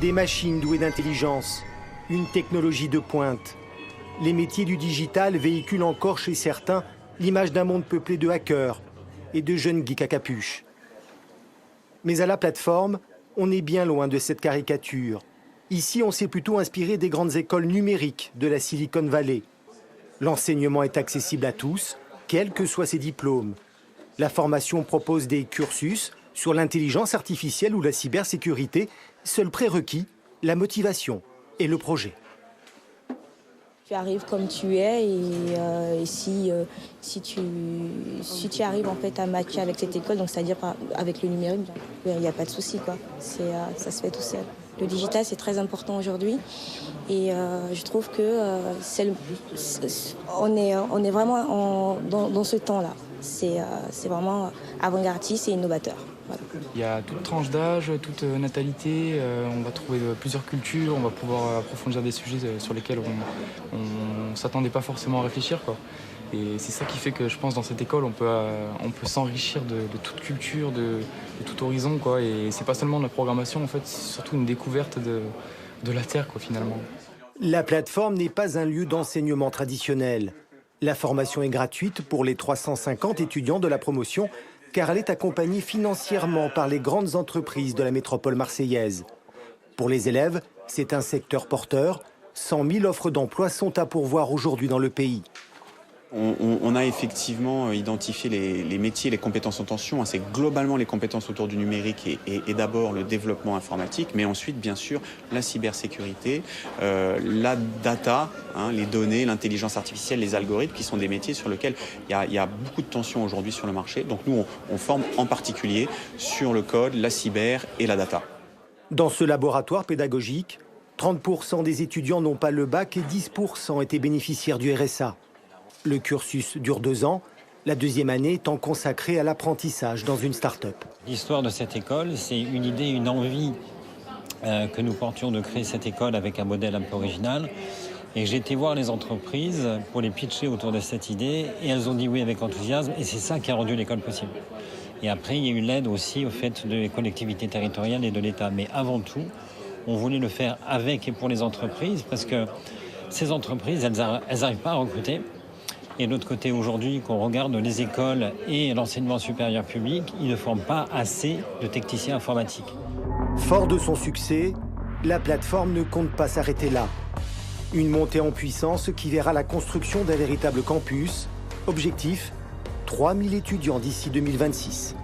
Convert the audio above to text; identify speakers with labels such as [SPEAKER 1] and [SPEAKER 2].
[SPEAKER 1] Des machines douées d'intelligence, une technologie de pointe. Les métiers du digital véhiculent encore chez certains l'image d'un monde peuplé de hackers et de jeunes geeks à capuche. Mais à la plateforme, on est bien loin de cette caricature. Ici, on s'est plutôt inspiré des grandes écoles numériques de la Silicon Valley. L'enseignement est accessible à tous, quels que soient ses diplômes. La formation propose des cursus sur l'intelligence artificielle ou la cybersécurité. Seul prérequis, la motivation et le projet.
[SPEAKER 2] Tu arrives comme tu es et si tu arrives en fait à matcher avec cette école, donc c'est-à-dire avec le numérique, il n'y a pas de souci quoi. Ça se fait tout seul. Le digital c'est très important aujourd'hui et je trouve que on est vraiment dans ce temps-là. C'est vraiment avant-gardiste et innovateur. Voilà.
[SPEAKER 3] Il y a toute tranche d'âge, toute natalité, on va trouver plusieurs cultures, on va pouvoir approfondir des sujets sur lesquels on ne s'attendait pas forcément à réfléchir, quoi. Et c'est ça qui fait que je pense dans cette école on peut s'enrichir de toute culture, de tout horizon, quoi. Et c'est pas seulement de la programmation, en fait, c'est surtout une découverte de la Terre, quoi, finalement.
[SPEAKER 1] La plateforme n'est pas un lieu d'enseignement traditionnel. La formation est gratuite pour les 350 étudiants de la promotion, car elle est accompagnée financièrement par les grandes entreprises de la métropole marseillaise. Pour les élèves, c'est un secteur porteur. 100 000 offres d'emploi sont à pourvoir aujourd'hui dans le pays.
[SPEAKER 4] On a effectivement identifié les métiers, les compétences en tension. C'est globalement les compétences autour du numérique et d'abord le développement informatique, mais ensuite, bien sûr, la cybersécurité, la data, les données, l'intelligence artificielle, les algorithmes, qui sont des métiers sur lesquels il y a beaucoup de tensions aujourd'hui sur le marché. Donc nous, on forme en particulier sur le code, la cyber et la data.
[SPEAKER 1] Dans ce laboratoire pédagogique, 30% des étudiants n'ont pas le bac et 10% étaient bénéficiaires du RSA. Le cursus dure 2 ans, la deuxième année étant consacrée à l'apprentissage dans une start-up.
[SPEAKER 5] L'histoire de cette école, c'est une idée, une envie que nous portions de créer cette école avec un modèle un peu original. Et j'ai été voir les entreprises pour les pitcher autour de cette idée et elles ont dit oui avec enthousiasme et c'est ça qui a rendu l'école possible. Et après, il y a eu l'aide aussi au fait des collectivités territoriales et de l'État. Mais avant tout, on voulait le faire avec et pour les entreprises parce que ces entreprises, elles n'arrivent pas à recruter. Et de l'autre côté, aujourd'hui, qu'on regarde les écoles et l'enseignement supérieur public, ils ne forment pas assez de techniciens informatiques.
[SPEAKER 1] Fort de son succès, la plateforme ne compte pas s'arrêter là. Une montée en puissance qui verra la construction d'un véritable campus. Objectif, 3000 étudiants d'ici 2026.